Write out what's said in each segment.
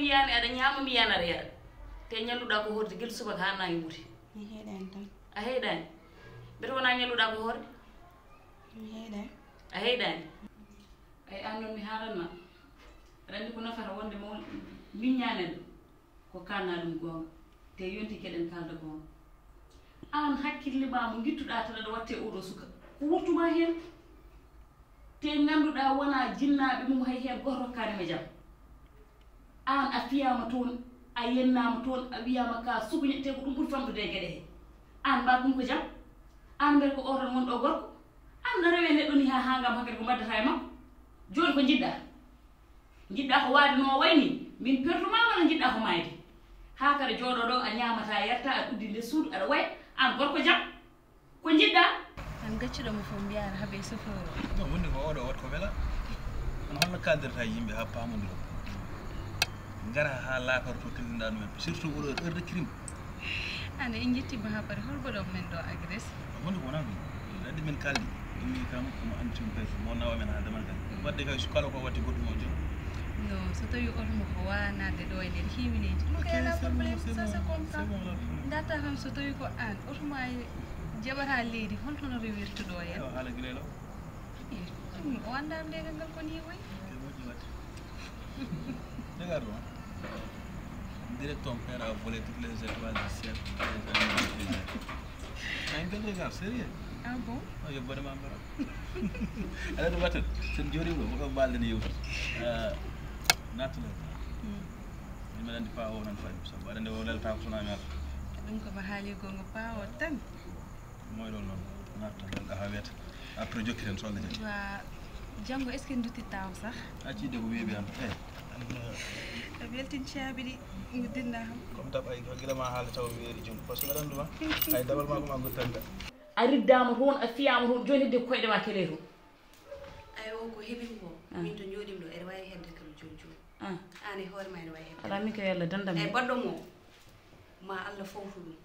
mi yaani aɗa ñaama mi yanara yara te ñalluɗa ko horde gel subaka ha nangi ɓuuri mi heeɗani tan a heeɗani mbete wona ñalluɗa ko horde mi heeɗani a heeɗani ay an noon mi haalanma aɗa andi ko nafata wonde min ñanen ko kalna ɗum gonga te yonti keɗen kalda gonga an hakkille ma mo guittuɗa tan aɗa watte oɗo suka ko wurtuma hen te ganduɗa wona jinnaɓe mum hay hen goto rokkanima jaam an a fiyama toon a yennama toon a wiyama ka sukuñe te ko ɗum ɓuuri famɗude e gueɗe he an mba ɗum ko jaam an mbiyata ko o tan wonɗo gorko an ɗo rewe neɗɗo ni ha gam hakkadi ko mbaddata e makko joni ko jiɗɗa ko waade no wayni min pertuma walla jiɗɗa ko mayde ha kada jooɗo ɗo a ñamata yerta a ɗuddi nde suudu aɗa waya an gorko jaam ko jiɗɗa an gaccuɗomo fof mbiyata haaɓe chauffeur o non wonde ko oɗo wat ko wela on holno kaldirta yimɓe ha pamodiro gara ha laakar to kellinɗa ɗumen surtout oɗo heure de crime ane en jettima ha paari holɓoɗo men ɗo agresse wonde ko wona ɗum andi men kaldi ɗumni kam komo antum pay mo nawa men ha damal kadi wadde kay so kala ko watti goɗɗum o joni non so tawi otomo ko wanade ɗo e nder hiwineji ɗum kayala probléme ça c'est comme ça darta tan so tawi ko an otoma jaɓata leydi holtono rewirta ɗo hen haala guilelo o andam legal ngal koni woy moƴƴi wadde regarde on direct on père a volé toutes les étoiles du ciel un bel regard sérieux ah bon yo bonema mbara aɗa ɗum wattat sen jooɗima ɗo ko mbalɗen yewtu nattale min mbeɗa andi pa o nan fayi sabu aɗa nde o lelta ko sonami ala ɗum komo haali gonga pa o tan moyɗon noon natta lelɗa ha wiyata après jokkiren solle jati wa janggo est ce que duttitaw sax accide ko weeɓi an a weltin caabi ɗi guddinɗa kam comme tab ay guilama haala taw weeri joni par ce que mbeɗa anduma ay dabal ma koma guddanta a riddama toon a fiyama toon joni hedde koyɗe ma keɗe to ay o ko heɓin ko min to jooɗim ɗo ene wawi hedde kam joni joni an e hoore ma ene wawi hedde ala min ko yalla dandam ay baɗɗo mo ma Allah fawtu ɗum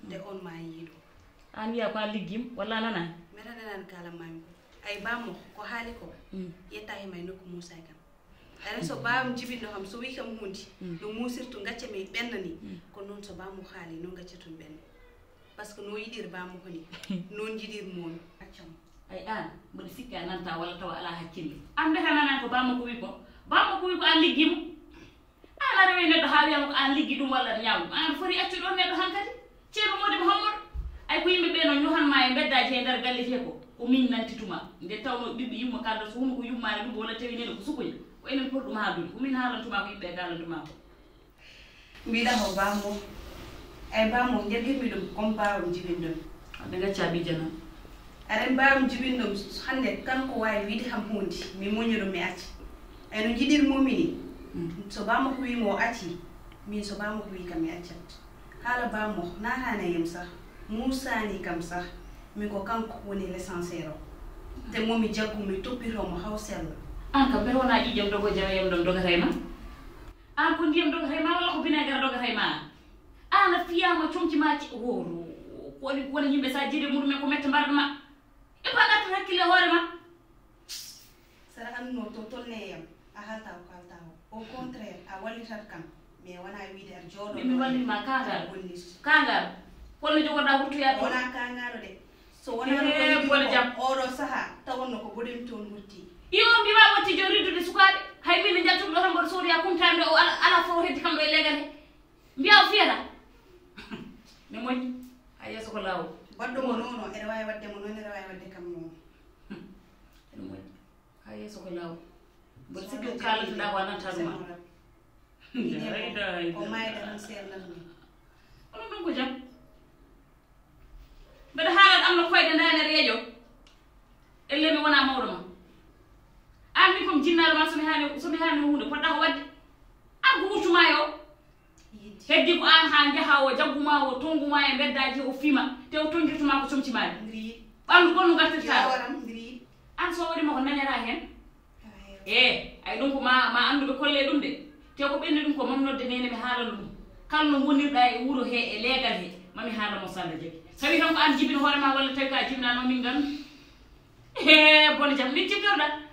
nde on ma yiiɗo an wiya ko a liggima walla a nanani mbeɗa nanani kalanmami ko ay bammo ko haali ko yetta hema e nokku Moussa kam aren so bawam jibinɗo kam so wi kam hunde no musirtu gacca mi ɓenna ni ko noon so bammo haali noon gaccatun ɓenna par ce que no yiɗir bammo ko ni noon jiɗir momi accamo ay an mbeɗa sikki a nanta walla tawa ala hakkille an mbeta nanani ko bammo ko wi ko bammo ko wi ko an liggima an a rewi neɗɗo ha wiyama ko an liggi ɗum walla aɗa ñaama an foti accu ɗon neɗɗo hankkadi ceerno modimo Hammadou ay ko yimɓeɓe no ñohanma e beddaji e nder galle te ko min nantituma nde tawno ɓiɓɓe yumma kalda so hunde ko yummani ɗum walla tawi nene ko sukoya ko enen poti ɗum haadude ko min haalantuma ko yimɓe kalantuma ko mbiɗa ko bammo ay bammo jaɓirmi ɗum comme bawam jibinɗon aɗa gacca bija noon aɗen bawam jibinɗum hande kanko wawi wiide kam hunde mi muñi ɗum mi acca ay no jiɗirmomi ni so bammo ko wimo o acci min so bammo ko wi kam mi accat haala bammo natane yem sah Moussa ni kam sah min ko kanko woni l'essentiel o te momi jaggu mi toppitomo haw sella an kam mbete wona ƴiƴam dogo jawayam ɗon dogata e ma an ko ndiyam dogata e ma walla ko vinaigre dogata e ma an a fiyama comci ma woni yimɓe sa jiide muɗumen ko metta mbarɗo ma e ko a ɗattat hakkille hoore ma saɗa anduno to tolneyam a halta ko halta o au contraire a wallitat kam mais wona wiide aɗa jooɗo mi wallitma kangal holno jogoɗa hurtoyade wona kangaɗo de so wona bone jam oɗo saaha tawonno ko boɗen toon hurti yo mbima watti jo riddude sukaɓe hay min jaltuɗo ɗo tan mboɗo soriya kumtande o ala fo heddi kam ɗo e legal he mbiya o fiyata mi moƴƴi a yeeso ko lawol baɗɗo mo noon o ene wawi wadde mo noon ene wawi wadde kam noon ene moƴƴi ha yeeso ko lawol mboɗo sikki ko kalatoɗa ko a nanta ɗuma o mayda tan seernatmi onon ɗum ko jam mbeɗa haalat am no koyɗe ndane reeƴo elle mi wona mawɗo ma an min kom jinnaɗo ma somi hani hunde poɗɗa ko wadde an ko wurtuma yo heddi ko an ha jaaha o jagguma o tonguma e beddaji o fima te o tonguirtuma ko comcimani ɓandu gonno gartirta an so waɗima ko dañata hen ay ɗum ko ma anduɓe kolle ɗum de te ko ɓenni ɗum ko mam nodde nene mi haalano ɗum kala no gonirɗa e wuuro he e leegal he mami haalamo salla jaggi tawi tan ko an jibini hoorema walla tawi ka jibinano min gandu bone jam min jibtorɗa